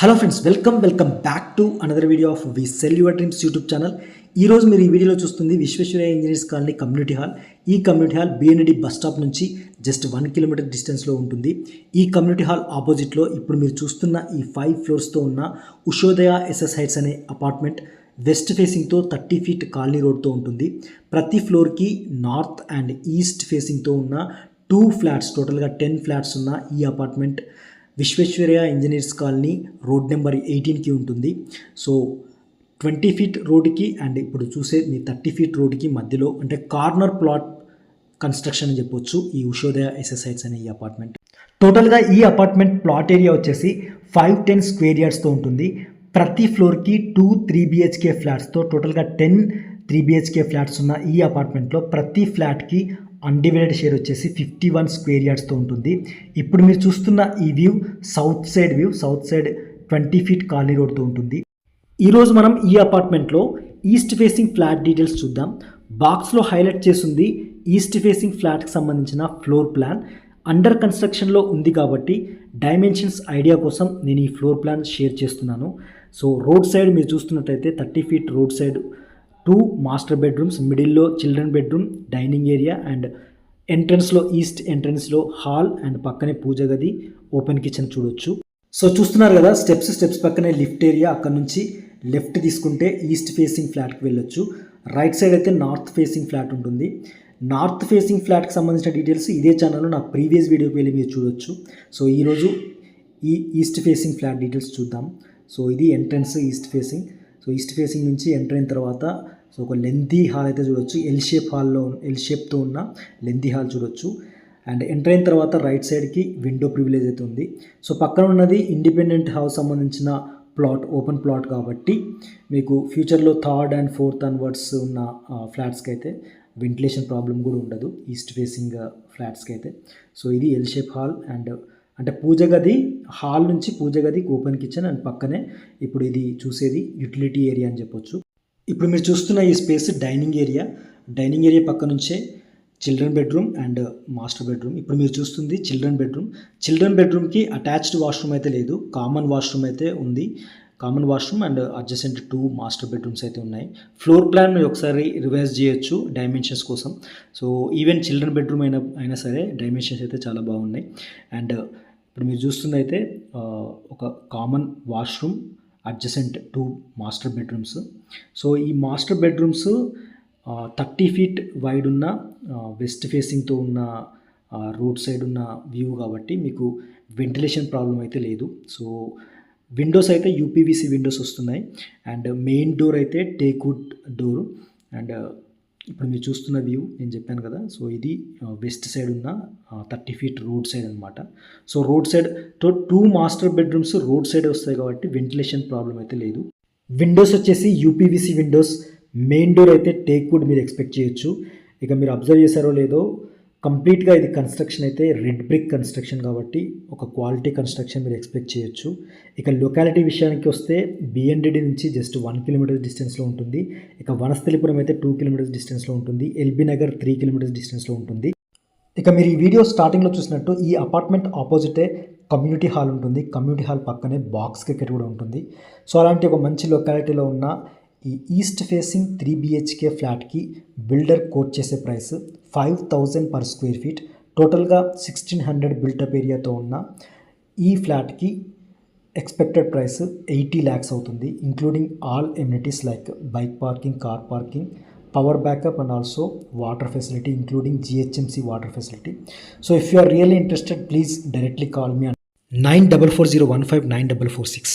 Hello friends, welcome back to another video of we sell your dreams YouTube channel. ఈరోజు మీరు ఈ వీడియోలో చూస్తుంది Visvesvaraya engineers colony community hall. ఈ కమ్యూనిటీ హాల్ బిఎన్డి బస్ స్టాప్ నుంచి జస్ట్ 1 కిలోమీటర్ డిస్టెన్స్లో ఉంటుంది. ఈ కమ్యూనిటీ హాల్ ఆపోజిట్లో ఇప్పుడు మీరు చూస్తున్న ఈ 5 ఫ్లోర్స్తో ఉన్న ఉషోదయ ఎస్ఎస్ హైట్స్ అనే అపార్ట్మెంట్ వెస్ట్ ఫేసింగ్తో 30 ఫీట్ కాలనీ రోడ్తో ఉంటుంది. ప్రతి ఫ్లోర్కి నార్త్ అండ్ ఈస్ట్ ఫేసింగ్తో ఉన్న 2 ఫ్లాట్స్, టోటల్గా 10 ఫ్లాట్స్ ఉన్న ఈ apartment Visvesvaraya engineers colony road number 18కి ఉంటుంది. సో 20 ఫీట్ రోడ్కి అండ్ ఇప్పుడు చూసే మీ 30 ఫీట్ రోడ్కి మధ్యలో అంటే కార్నర్ ప్లాట్ కన్స్ట్రక్షన్ అని చెప్పొచ్చు ఈ ఉషోదయ ఎస్ఎస్ హైట్స్ అనే ఈ అపార్ట్మెంట్. టోటల్గా ఈ అపార్ట్మెంట్ ప్లాట్ ఏరియా వచ్చేసి 510 స్క్వేర్ యార్డ్స్తో ఉంటుంది. ప్రతి ఫ్లోర్కి 2 3 BHK ఫ్లాట్స్తో టోటల్గా 10 3 BHK ఫ్లాట్స్ ఉన్న ఈ అపార్ట్మెంట్లో ప్రతి ఫ్లాట్కి అన్డివైడెడ్ షేర్ వచ్చేసి 51 స్క్వేర్ యార్డ్స్తో ఉంటుంది. ఇప్పుడు మీరు చూస్తున్న ఈ view south side 20 feet colony రోడ్తో ఉంటుంది. ఈరోజు మనం ఈ అపార్ట్మెంట్లో ఈస్ట్ ఫేసింగ్ ఫ్లాట్ డీటెయిల్స్ చూద్దాం. బాక్స్లో హైలైట్ చేసింది ఈస్ట్ ఫేసింగ్ ఫ్లాట్కి సంబంధించిన ఫ్లోర్ ప్లాన్. అండర్ కన్స్ట్రక్షన్లో ఉంది కాబట్టి డైమెన్షన్స్ ఐడియా కోసం నేను ఈ ఫ్లోర్ ప్లాన్ షేర్ చేస్తున్నాను. సో రోడ్ సైడ్ మీరు చూస్తున్నట్టయితే 30 feet road side 2 master bedrooms, మిడిల్లో children bedroom, dining area and ఎంట్రన్స్లో ఈస్ట్ ఎంట్రన్స్లో హాల్ అండ్ పక్కనే పూజ గది, ఓపెన్ కిచెన్ చూడొచ్చు. సో చూస్తున్నారు కదా, స్టెప్స్ పక్కనే లిఫ్ట్ ఏరియా. అక్కడ నుంచి లెఫ్ట్ తీసుకుంటే ఈస్ట్ ఫేసింగ్ ఫ్లాట్కి వెళ్ళొచ్చు. రైట్ సైడ్ అయితే నార్త్ ఫేసింగ్ ఫ్లాట్ ఉంటుంది. నార్త్ ఫేసింగ్ ఫ్లాట్కి సంబంధించిన డీటెయిల్స్ ఇదే ఛానల్లో నా ప్రీవియస్ వీడియోకి వెళ్ళి మీరు చూడొచ్చు. సో ఈరోజు ఈ ఈస్ట్ ఫేసింగ్ ఫ్లాట్ డీటెయిల్స్ చూద్దాం. సో ఇది entrance east facing. So east facing నుంచి ఎంటర్ అయిన తర్వాత సో ఒక లెంతీ హాల్ అయితే చూడొచ్చు. ఎల్ షేప్తో ఉన్న లెంతీ హాల్ చూడొచ్చు. అండ్ ఎంటర్ అయిన తర్వాత రైట్ సైడ్కి విండో ప్రివిలేజ్ అయితే ఉంది. సో పక్కన ఉన్నది ఇండిపెండెంట్ హౌస్ సంబంధించిన ప్లాట్, ఓపెన్ ప్లాట్ కాబట్టి మీకు ఫ్యూచర్లో 3rd and 4th అన్వర్డ్స్ ఉన్న ఫ్లాట్స్కి అయితే వెంటిలేషన్ ప్రాబ్లం కూడా ఉండదు ఈస్ట్ ఫేసింగ్ ఫ్లాట్స్కి అయితే. సో ఇది ఎల్ షేప్ హాల్ అండ్ అంటే పూజ గది, హాల్ నుంచి పూజ గది, ఓపెన్ కిచెన్ అండ్ పక్కనే ఇప్పుడు ఇది చూసేది యుటిలిటీ ఏరియా అని చెప్పొచ్చు. ఇప్పుడు మీరు చూస్తున్న ఈ space dining area. Dining area పక్క నుంచే children bedroom and master bedroom. ఇప్పుడు మీరు చూస్తుంది చిల్డ్రన్ బెడ్రూమ్. చిల్డ్రన్ బెడ్రూమ్కి అటాచ్డ్ వాష్రూమ్ అయితే లేదు, కామన్ వాష్రూమ్ అయితే ఉంది. Common washroom and adjacent 2 master bedrooms అయితే ఉన్నాయి. ఫ్లోర్ ప్లాన్ ఒకసారి రివైజ్ చేయొచ్చు డైమెన్షన్స్ కోసం. సో ఈవెన్ చిల్డ్రన్ బెడ్రూమ్ అయినా సరే డైమెన్షన్స్ అయితే చాలా బాగున్నాయి. అండ్ ఇప్పుడు మీరు చూస్తుంది అయితే ఒక common washroom, adjacent 2 master bedrooms. So ఈ మాస్టర్ బెడ్రూమ్స్ 30 ఫీట్ వైడ్ ఉన్న వెస్ట్ ఫేసింగ్తో ఉన్న రోడ్ సైడ్ ఉన్న వ్యూ కాబట్టి మీకు వెంటిలేషన్ ప్రాబ్లం అయితే లేదు. సో విండోస్ అయితే యూపీవీసీ విండోస్ వస్తున్నాయి అండ్ మెయిన్ డోర్ అయితే టేక్వుడ్ డోర్. అండ్ ఇప్పుడు మీరు చూస్తున్న వ్యూ నేను చెప్పాను కదా, సో ఇది వెస్ట్ సైడ్ ఉన్న 30 ఫీట్ రోడ్ సైడ్ అనమాట. So road side 2 master bedrooms road side వస్తాయి కాబట్టి వెంటిలేషన్ ప్రాబ్లం అయితే లేదు. విండోస్ వచ్చేసి యూపీవీసీ విండోస్, మెయిన్ డోర్ అయితే టేక్వుడ్ మీరు ఎక్స్పెక్ట్ చేయొచ్చు. ఇక మీరు అబ్జర్వ్ చేశారో లేదో, కంప్లీట్గా ఇది కన్స్ట్రక్షన్ అయితే రెడ్ బ్రిక్ కన్స్ట్రక్షన్ కాబట్టి ఒక క్వాలిటీ కన్స్ట్రక్షన్ మీరు ఎక్స్పెక్ట్ చేయొచ్చు. ఇక లొకాలిటీ విషయానికి వస్తే బిఎన్డిడి నుంచి జస్ట్ 1 కిలోమీటర్ డిస్టెన్స్లో ఉంటుంది. ఇక వనస్థలిపురం అయితే 2 కిలోమీటర్స్ డిస్టెన్స్లో ఉంటుంది. ఎల్బీ నగర్ 3 కిలోమీటర్స్ డిస్టెన్స్లో ఉంటుంది. ఇక మీరు ఈ వీడియో స్టార్టింగ్లో చూసినట్టు ఈ అపార్ట్మెంట్ ఆపోజిటే కమ్యూనిటీ హాల్ ఉంటుంది. కమ్యూనిటీ హాల్ పక్కనే బాక్స్ క్రికెట్ కూడా ఉంటుంది. సో అలాంటి ఒక మంచి లొకాలిటీలో ఉన్న ఈ ఈస్ట్ ఫేసింగ్ 3 BHK ఫ్లాట్కి బిల్డర్ కోట్ చేసే ప్రైస్ 5,000 per స్క్వేర్ ఫీట్. టోటల్గా 1,600 బిల్టప్ ఏరియాతో ఉన్న ఈ ఫ్లాట్కి ఎక్స్పెక్టెడ్ ప్రైస్ 80 lakhs అవుతుంది, including all amenities like bike parking, car parking, power backup and also water facility including GHMC water facility. So if you are really interested please directly call me 9440159446.